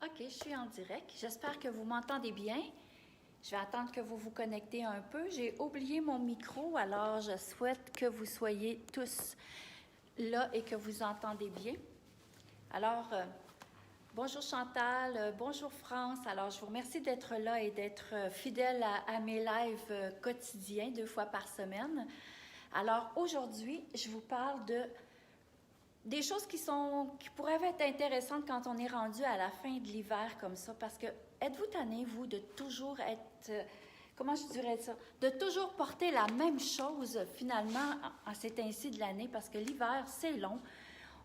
OK, je suis en direct. J'espère que vous m'entendez bien. Je vais attendre que vous vous connectez un peu. J'ai oublié mon micro, alors je souhaite que vous soyez tous là et que vous entendez bien. Alors, bonjour Chantal, bonjour France. Alors, je vous remercie d'être là et d'être fidèle à mes lives quotidiens, 2 fois par semaine. Alors, aujourd'hui, je vous parle des choses qui pourraient être intéressantes quand on est rendu à la fin de l'hiver comme ça, parce que êtes-vous tanné, vous, de toujours être, comment je dirais ça, de toujours porter la même chose finalement en cet ainsi de l'année, parce que l'hiver, c'est long.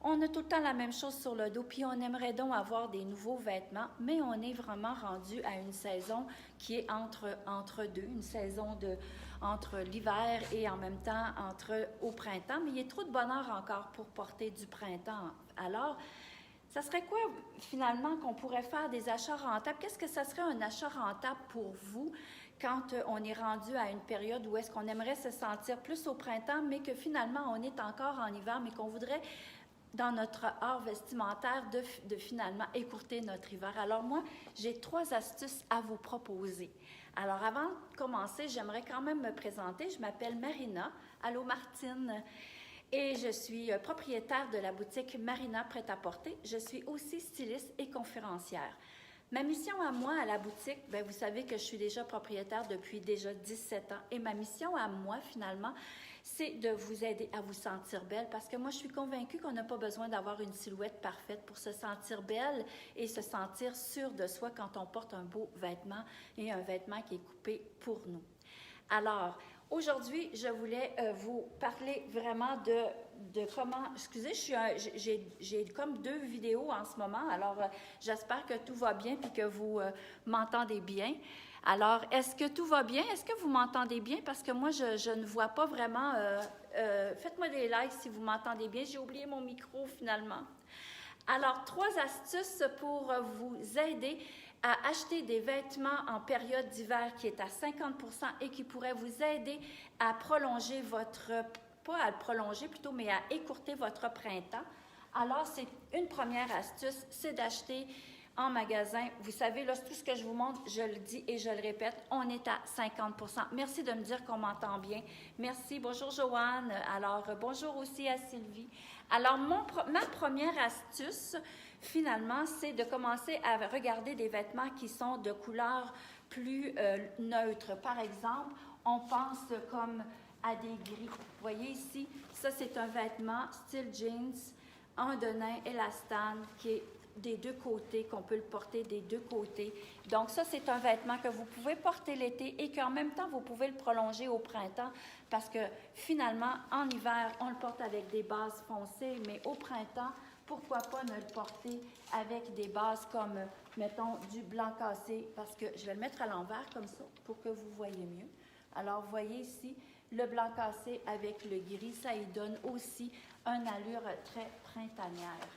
On a tout le temps la même chose sur le dos, puis on aimerait donc avoir des nouveaux vêtements, mais on est vraiment rendu à une saison qui est entre deux, une saison entre l'hiver et en même temps au printemps, mais il y a trop de bonheur encore pour porter du printemps. Alors, ça serait quoi finalement qu'on pourrait faire des achats rentables? Qu'est-ce que ça serait un achat rentable pour vous quand on est rendu à une période où est-ce qu'on aimerait se sentir plus au printemps, mais que finalement on est encore en hiver, mais qu'on voudrait dans notre art vestimentaire de finalement écourter notre hiver. Alors moi, j'ai 3 astuces à vous proposer. Alors avant de commencer, j'aimerais quand même me présenter. Je m'appelle Marina. Allô Martine. Et je suis propriétaire de la boutique Marina Prêt-à-porter. Je suis aussi styliste et conférencière. Ma mission à moi, à la boutique, bien, vous savez que je suis déjà propriétaire depuis déjà 17 ans. Et ma mission à moi, finalement, c'est de vous aider à vous sentir belle parce que moi, je suis convaincue qu'on n'a pas besoin d'avoir une silhouette parfaite pour se sentir belle et se sentir sûre de soi quand on porte un beau vêtement et un vêtement qui est coupé pour nous. Alors, aujourd'hui, je voulais vous parler vraiment de comment... Excusez, j'ai comme 2 vidéos en ce moment, alors j'espère que tout va bien et que vous m'entendez bien. Alors, est-ce que tout va bien? Est-ce que vous m'entendez bien? Parce que moi, je ne vois pas vraiment... faites-moi des likes si vous m'entendez bien. J'ai oublié mon micro finalement. Alors, 3 astuces pour vous aider à acheter des vêtements en période d'hiver qui est à 50% et qui pourrait vous aider à prolonger pas à le prolonger plutôt, mais à écourter votre printemps. Alors, c'est une première astuce, c'est d'acheter en magasin. Vous savez, là, tout ce que je vous montre, je le dis et je le répète, on est à 50%. Merci de me dire qu'on m'entend bien. Merci. Bonjour, Joanne. Alors, bonjour aussi à Sylvie. Alors, ma première astuce, finalement, c'est de commencer à regarder des vêtements qui sont de couleurs plus neutres. Par exemple, on pense comme à des gris. Vous voyez ici, ça, c'est un vêtement style jeans, en denim élastane qui est des 2 côtés, qu'on peut le porter des 2 côtés. Donc ça, c'est un vêtement que vous pouvez porter l'été et qu'en même temps, vous pouvez le prolonger au printemps parce que finalement, en hiver, on le porte avec des bases foncées, mais au printemps, pourquoi pas ne le porter avec des bases comme, mettons, du blanc cassé, parce que je vais le mettre à l'envers comme ça pour que vous voyez mieux. Alors, vous voyez ici, le blanc cassé avec le gris, ça y donne aussi une allure très printanière.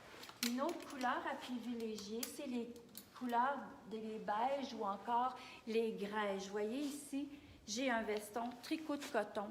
Une autre couleur à privilégier, c'est les couleurs des beiges ou encore les grèges. Vous voyez ici, j'ai un veston tricot de coton.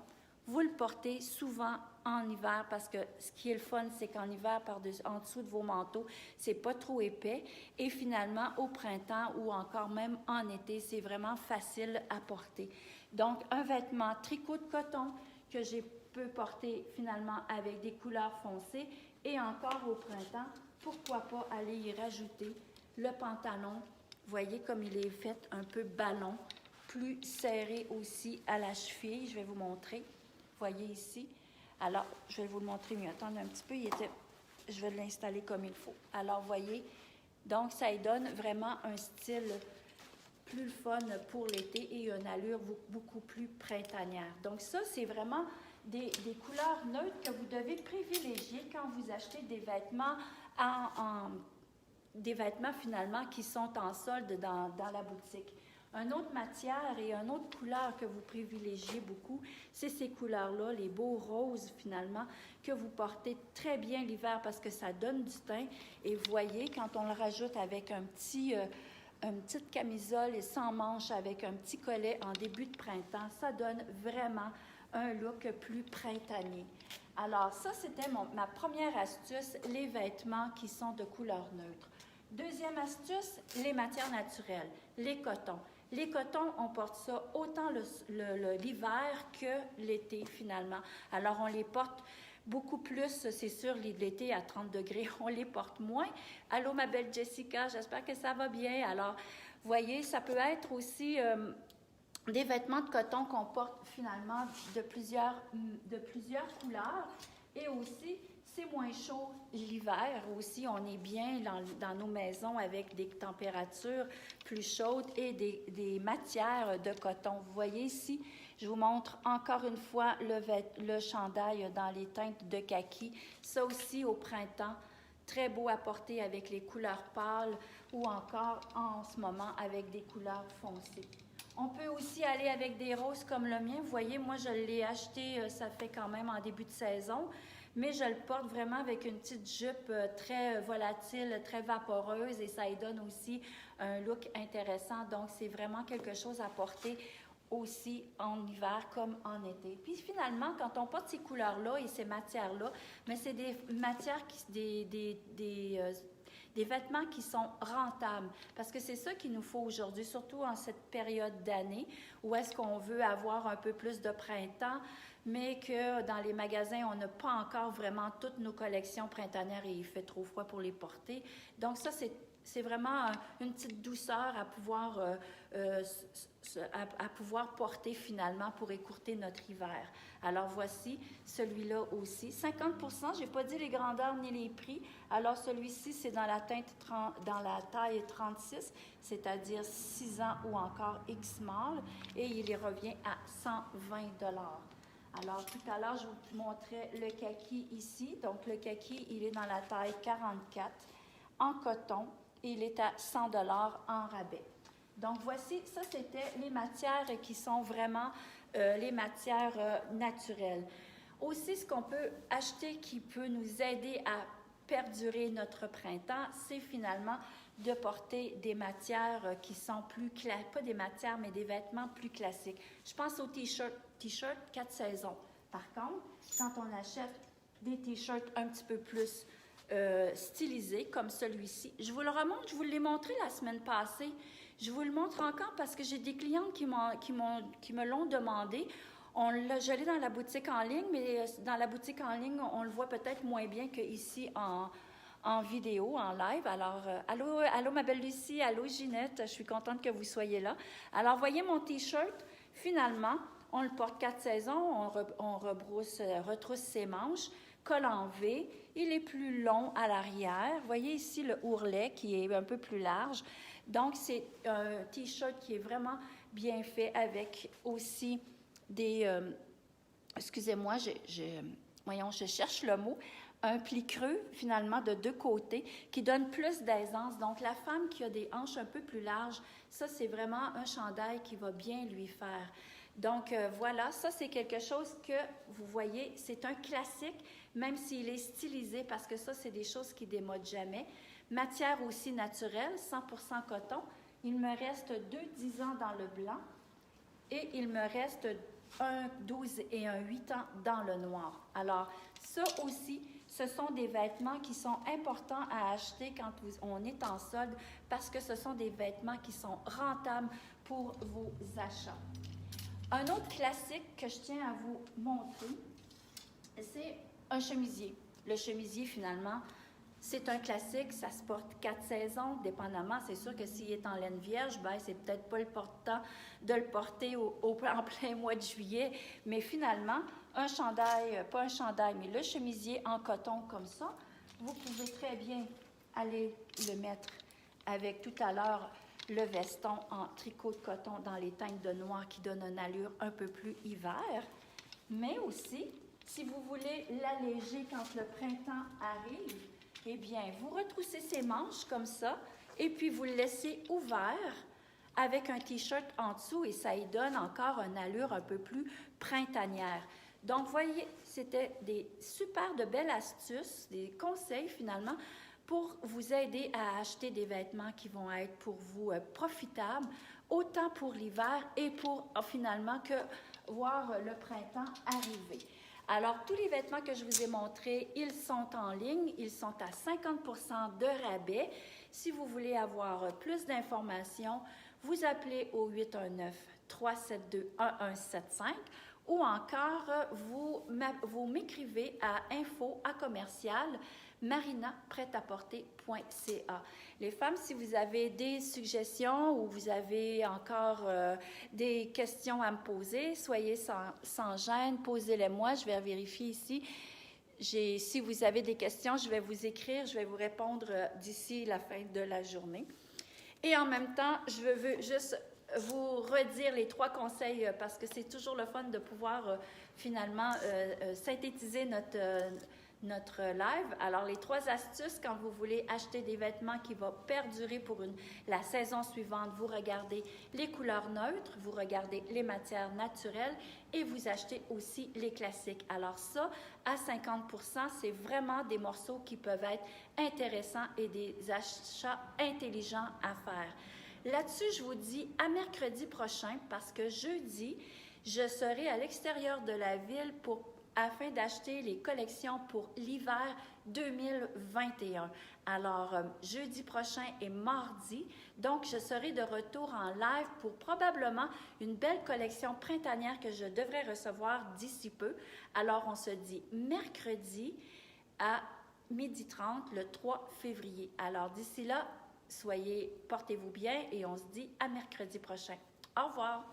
Vous le portez souvent en hiver parce que ce qui est le fun, c'est qu'en hiver, en dessous de vos manteaux, c'est pas trop épais. Et finalement, au printemps ou encore même en été, c'est vraiment facile à porter. Donc, un vêtement tricot de coton que je peux porter finalement avec des couleurs foncées et encore au printemps, pourquoi pas aller y rajouter le pantalon. Vous voyez comme il est fait un peu ballon, plus serré aussi à la cheville. Je vais vous montrer. Vous voyez ici. Alors, je vais vous le montrer mieux. Attendez un petit peu. Je vais l'installer comme il faut. Alors, vous voyez, donc ça y donne vraiment un style plus fun pour l'été et une allure beaucoup plus printanière. Donc ça, c'est vraiment des couleurs neutres que vous devez privilégier quand vous achetez des vêtements des vêtements finalement qui sont en solde dans la boutique. Une autre matière et une autre couleur que vous privilégiez beaucoup, c'est ces couleurs-là, les beaux roses finalement, que vous portez très bien l'hiver parce que ça donne du teint. Et vous voyez, quand on le rajoute avec une petite camisole et sans manches avec un petit collet en début de printemps, ça donne vraiment un look plus printanier. Alors ça, c'était ma première astuce, les vêtements qui sont de couleur neutre. Deuxième astuce, les matières naturelles, les cotons. Les cotons, on porte ça autant l'hiver que l'été, finalement. Alors, on les porte beaucoup plus, c'est sûr, l'été à 30 degrés, on les porte moins. Allô, ma belle Jessica, j'espère que ça va bien. Alors, voyez, ça peut être aussi des vêtements de coton qu'on porte finalement de plusieurs couleurs. Et aussi, c'est moins chaud l'hiver aussi. On est bien dans nos maisons avec des températures plus chaudes et des matières de coton. Vous voyez ici, je vous montre encore une fois le chandail dans les teintes de kaki. Ça aussi au printemps, très beau à porter avec les couleurs pâles ou encore en ce moment avec des couleurs foncées. On peut aussi aller avec des roses comme le mien. Vous voyez, moi, je l'ai acheté, ça fait quand même en début de saison, mais je le porte vraiment avec une petite jupe très volatile, très vaporeuse et ça y donne aussi un look intéressant. Donc, c'est vraiment quelque chose à porter aussi en hiver comme en été. Puis finalement, quand on porte ces couleurs-là et ces matières-là, mais c'est des matières, des vêtements qui sont rentables, parce que c'est ça qu'il nous faut aujourd'hui, surtout en cette période d'année où est-ce qu'on veut avoir un peu plus de printemps, mais que dans les magasins, on n'a pas encore vraiment toutes nos collections printanières et il fait trop froid pour les porter. Donc ça, c'est vraiment une petite douceur à pouvoir porter finalement pour écourter notre hiver. Alors voici celui-là aussi. 50%, je n'ai pas dit les grandeurs ni les prix. Alors celui-ci, c'est dans la taille 36, c'est-à-dire 6 ans ou encore X-Small, et il y revient à 120 $. Alors, tout à l'heure, je vous montrais le kaki ici. Donc, le kaki, il est dans la taille 44 en coton et il est à 100 $ en rabais. Donc, voici, ça, c'était les matières qui sont vraiment les matières naturelles. Aussi, ce qu'on peut acheter qui peut nous aider à perdurer notre printemps, c'est finalement de porter des matières qui sont pas des matières, mais des vêtements plus classiques. Je pense aux t-shirts 4 saisons. Par contre, quand on achète des t-shirts un petit peu plus stylisés, comme celui-ci, je vous le remontre, je vous l'ai montré la semaine passée. Je vous le montre encore parce que j'ai des clientes qui me l'ont demandé. Je l'ai dans la boutique en ligne, mais dans la boutique en ligne, on le voit peut-être moins bien qu'ici en vidéo, en live. Alors, allô ma belle Lucie, allô Ginette, je suis contente que vous soyez là. Alors, voyez mon t-shirt, finalement, on le porte 4 saisons, on retrousse ses manches, col en V, il est plus long à l'arrière. Voyez ici le ourlet qui est un peu plus large. Donc, c'est un t-shirt qui est vraiment bien fait avec aussi des... excusez-moi, je cherche le mot. Un pli creux, finalement, de 2 côtés, qui donne plus d'aisance. Donc, la femme qui a des hanches un peu plus larges, ça, c'est vraiment un chandail qui va bien lui faire. Donc, voilà, ça, c'est quelque chose que, vous voyez, c'est un classique, même s'il est stylisé, parce que ça, c'est des choses qui ne démodent jamais. Matière aussi naturelle, 100% coton. Il me reste 2 10 ans dans le blanc et il me reste un 12 et un 8 ans dans le noir. Alors, ça aussi, ce sont des vêtements qui sont importants à acheter quand on est en solde parce que ce sont des vêtements qui sont rentables pour vos achats. Un autre classique que je tiens à vous montrer, c'est un chemisier. Le chemisier, finalement, c'est un classique, ça se porte 4 saisons, dépendamment. C'est sûr que s'il est en laine vierge, ben, c'est peut-être pas le temps de le porter en plein mois de juillet. Mais finalement, un chandail, pas un chandail, mais le chemisier en coton comme ça, vous pouvez très bien aller le mettre avec tout à l'heure le veston en tricot de coton dans les teintes de noir qui donne une allure un peu plus hiver. Mais aussi, si vous voulez l'alléger quand le printemps arrive, eh bien, vous retroussez ces manches comme ça et puis vous le laissez ouvert avec un t-shirt en dessous et ça y donne encore une allure un peu plus printanière. Donc, voyez, c'était des super de belles astuces, des conseils finalement pour vous aider à acheter des vêtements qui vont être pour vous profitables, autant pour l'hiver et pour finalement que voir le printemps arriver. Alors, tous les vêtements que je vous ai montrés, ils sont en ligne. Ils sont à 50% de rabais. Si vous voulez avoir plus d'informations, vous appelez au 819-372-1175 ou encore vous m'écrivez à info@commercial marinaprêtaporter.ca. Les femmes, si vous avez des suggestions ou vous avez encore des questions à me poser, soyez sans gêne, posez-les-moi, je vais vérifier ici. Si vous avez des questions, je vais vous écrire, je vais vous répondre d'ici la fin de la journée. Et en même temps, je veux juste vous redire les 3 conseils parce que c'est toujours le fun de pouvoir finalement synthétiser notre live. Alors, les 3 astuces quand vous voulez acheter des vêtements qui vont perdurer pour la saison suivante, vous regardez les couleurs neutres, vous regardez les matières naturelles et vous achetez aussi les classiques. Alors ça, à 50%, c'est vraiment des morceaux qui peuvent être intéressants et des achats intelligents à faire. Là-dessus, je vous dis à mercredi prochain parce que jeudi, je serai à l'extérieur de la ville afin d'acheter les collections pour l'hiver 2021. Alors, jeudi prochain et mardi, donc je serai de retour en live pour probablement une belle collection printanière que je devrais recevoir d'ici peu. Alors, on se dit mercredi à 12h30, le 3 février. Alors, d'ici là, portez-vous bien et on se dit à mercredi prochain. Au revoir!